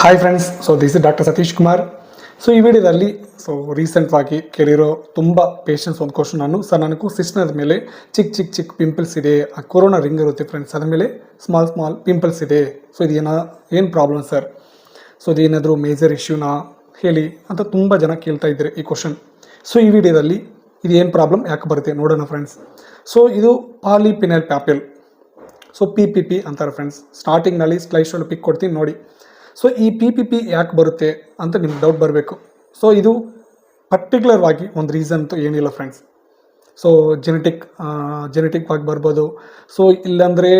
Hi friends, this is doctor Satish Kumar. ಈ ವಿಡಿಯೋದಲ್ಲಿ ರೀಸೆಂಟ್ವಾಗಿ ಕೇಳಿರೋ ತುಂಬ ಪೇಷಂಟ್ಸ್ ಒಂದು ಕ್ವಶನ್ ನನಗೂ ಸಿಸ್ಟರ್ ಮೇಲೆ ಚಿಕ್ಕ ಪಿಂಪಲ್ಸ್ ಇದೆ, ಆ ಕೊರೋನಾ ರಿಂಗ್ ಇರುತ್ತೆ ಫ್ರೆಂಡ್ಸ್, ಅದ್ರ ಮೇಲೆ ಸ್ಮಾಲ್ ಪಿಂಪಲ್ಸ್ ಇದೆ. ಇದು ಏನು ಪ್ರಾಬ್ಲಮ್ ಸರ್? ಇದೇನಾದರೂ ಮೇಜರ್ ಇಶ್ಯೂನಾ ಹೇಳಿ ಅಂತ ತುಂಬ ಜನ ಕೇಳ್ತಾ ಇದ್ದಾರೆ ಈ ಕ್ವಶನ್. ಈ ವಿಡಿಯೋದಲ್ಲಿ ಇದು ಏನು ಪ್ರಾಬ್ಲಮ್ ಯಾಕೆ ಬರುತ್ತೆ ನೋಡೋಣ ಫ್ರೆಂಡ್ಸ್. ಇದು ಪಾಲಿಫಿನೈಲ್ ಪ್ಯಾಪಿಲ್, PPP ಅಂತಾರೆ ಫ್ರೆಂಡ್ಸ್. ಸ್ಟಾರ್ಟಿಂಗ್ನಲ್ಲಿ ಸ್ಲೈಡ್ ಪಿಕ್ ಕೊಡ್ತೀನಿ ನೋಡಿ. ಈ PPP ಯಾಕೆ ಬರುತ್ತೆ ಅಂತ ನಿಮ್ಗೆ ಡೌಟ್ ಬರಬೇಕು. ಇದು ಪರ್ಟಿಕ್ಯುಲರ್ ಆಗಿ ಒಂದು ರೀಸನ್ ಅಂತೂ ಏನಿಲ್ಲ ಫ್ರೆಂಡ್ಸ್. ಜೆನೆಟಿಕ್ ಆಗಿ ಬರ್ಬೋದು. ಇಲ್ಲಾಂದರೆ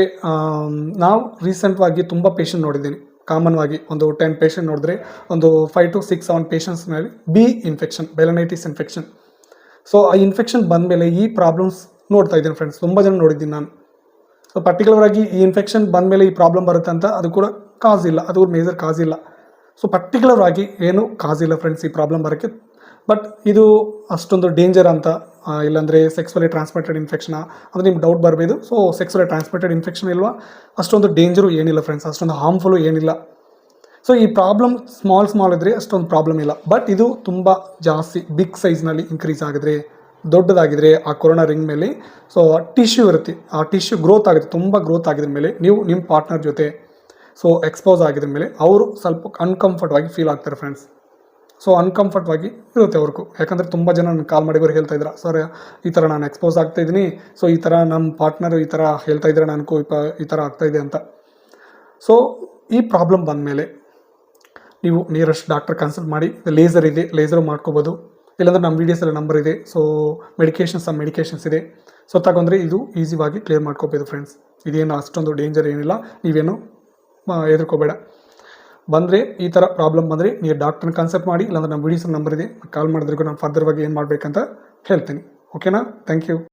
ನಾವು ರೀಸೆಂಟ್ವಾಗಿ ತುಂಬ ಪೇಷಂಟ್ ನೋಡಿದ್ದೀನಿ. ಕಾಮನ್ ಆಗಿ ಒಂದು 10 ಪೇಷಂಟ್ ನೋಡಿದ್ರೆ ಒಂದು 5 to 6, 7 ಪೇಷಂಟ್ಸ್ ಮೇಲೆ ಬಿ ಇನ್ಫೆಕ್ಷನ್, ಬೆಲನೈಟಿಸ್ ಇನ್ಫೆಕ್ಷನ್. ಆ ಇನ್ಫೆಕ್ಷನ್ ಬಂದಮೇಲೆ ಈ ಪ್ರಾಬ್ಲಮ್ಸ್ ನೋಡ್ತಾ ಇದ್ದೀನಿ ಫ್ರೆಂಡ್ಸ್. ತುಂಬ ಜನ ನೋಡಿದ್ದೀನಿ ನಾನು. ಪರ್ಟಿಕ್ಯುಲರ್ ಆಗಿ ಈ ಇನ್ಫೆಕ್ಷನ್ ಬಂದಮೇಲೆ ಈ ಪ್ರಾಬ್ಲಮ್ ಬರುತ್ತೆ ಅಂತ ಅದು ಕೂಡ ಕಾಸ್ ಇಲ್ಲ, ಅದು ಮೇಜರ್ ಕಾಸ್ ಇಲ್ಲ. ಪರ್ಟಿಕ್ಯುಲರ್ ಆಗಿ ಏನು ಕಾಸ್ ಇಲ್ಲ ಫ್ರೆಂಡ್ಸ್ ಈ ಪ್ರಾಬ್ಲಮ್ ಬರೋಕ್ಕೆ. ಬಟ್ ಇದು ಅಷ್ಟೊಂದು ಡೇಂಜರ್ ಅಂತ, ಇಲ್ಲಾಂದರೆ ಸೆಕ್ಸುವಲಿ ಟ್ರಾನ್ಸ್ಮಿಟೆಡ್ ಇನ್ಫೆಕ್ಷನ್ ಅಂದರೆ ನಿಮ್ಗೆ ಡೌಟ್ ಬರಬೇಕು. ಸೆಕ್ಸುವಲಿ ಟ್ರಾನ್ಸ್ಮಿಟೆಡ್ ಇನ್ಫೆಕ್ಷನ್ ಇಲ್ವಾ, ಅಷ್ಟೊಂದು ಡೇಂಜರು ಏನಿಲ್ಲ ಫ್ರೆಂಡ್ಸ್, ಅಷ್ಟೊಂದು ಹಾರ್ಮ್ಫುಲ್ಲು ಏನಿಲ್ಲ. ಈ ಪ್ರಾಬ್ಲಮ್ ಸ್ಮಾಲ್ ಇದ್ದರೆ ಅಷ್ಟೊಂದು ಪ್ರಾಬ್ಲಮ್ ಇಲ್ಲ. ಬಟ್ ಇದು ತುಂಬ ಜಾಸ್ತಿ ಬಿಗ್ ಸೈಜ್ನಲ್ಲಿ ಇನ್ಕ್ರೀಸ್ ಆಗಿದ್ರೆ, ದೊಡ್ಡದಾಗಿದ್ರೆ ಆ ಕೊರೋನಾ ರಿಂಗ್ ಮೇಲೆ ಟಿಶ್ಯೂ ಇರುತ್ತೆ, ಆ ಟಿಶ್ಯೂ ಗ್ರೋತ್ ಆಗುತ್ತೆ, ತುಂಬ ಗ್ರೋತ್ ಆಗಿದ್ರ ಮೇಲೆ ನೀವು ನಿಮ್ಮ ಪಾರ್ಟ್ನರ್ ಜೊತೆ ಎಕ್ಸ್ಪೋಸ್ ಆಗಿದ್ರ ಮೇಲೆ ಅವರು ಸ್ವಲ್ಪ ಅನ್ಕಂಫರ್ಟ್ ಆಗಿ ಫೀಲ್ ಆಗ್ತಾರೆ ಫ್ರೆಂಡ್ಸ್. ಅನ್ಕಂಫರ್ಟ್ ಆಗಿ ಇರುತ್ತೆ ಅವ್ರಿಗೂ. ಯಾಕಂದರೆ ತುಂಬ ಜನ ನನಗೆ ಕಾಲ್ ಮಾಡಿದವರು ಹೇಳ್ತಾ ಇದ್ದಾರೆ, ಸರ್ ಈ ಥರ ನಾನು ಎಕ್ಸ್ಪೋಸ್ ಆಗ್ತಾಯಿದ್ದೀನಿ, ಈ ಥರ ನಮ್ಮ ಪಾರ್ಟ್ನರು ಈ ಥರ ಹೇಳ್ತಾ ಇದ್ದಾರೆ, ನನಗೂ ಈ ಥರ ಆಗ್ತಾಯಿದೆ ಅಂತ. ಈ ಪ್ರಾಬ್ಲಮ್ ಬಂದಮೇಲೆ ನೀವು ನಿಯರೆಸ್ಟ್ ಡಾಕ್ಟರ್ ಕನ್ಸಲ್ಟ್ ಮಾಡಿ. ಲೇಸರ್ ಇದೆ, ಲೇಸರ್ ಮಾಡ್ಕೋಬೋದು. ಇಲ್ಲಾಂದರೆ ನಮ್ಮ ವೀಡಿಯೋಸಲ್ಲಿ ನಂಬರ್ ಇದೆ. ಮೆಡಿಕೇಷನ್ಸ್ ಇದೆ. ತಗೊಂಡ್ರೆ ಇದು ಈಸಿಯಾಗಿ ಕ್ಲಿಯರ್ ಮಾಡ್ಕೋಬೋದು ಫ್ರೆಂಡ್ಸ್. ಇದೇನು ಅಷ್ಟೊಂದು ಡೇಂಜರ್ ಏನಿಲ್ಲ, ನೀವೇನು ಹೆದರ್ಕೋಬೇಡ. ಬಂದರೆ ಈ ಥರ ಪ್ರಾಬ್ಲಮ್ ಬಂದರೆ ನೀವು ಡಾಕ್ಟರ್ನ ಕನ್ಸಲ್ಟ್ ಮಾಡಿ. ಇಲ್ಲಾಂದರೆ ನಮ್ಮ ವೀಡಿಯೋಸಲ್ಲಿ ನಂಬರ್ ಇದೆ, ಕಾಲ್ ಮಾಡಿದ್ರಿಗೂ ನಾನು ಫರ್ದರ್ವಾಗಿ ಏನು ಮಾಡಬೇಕಂತ ಹೇಳ್ತೀನಿ. ಓಕೆನಾ? Thank you.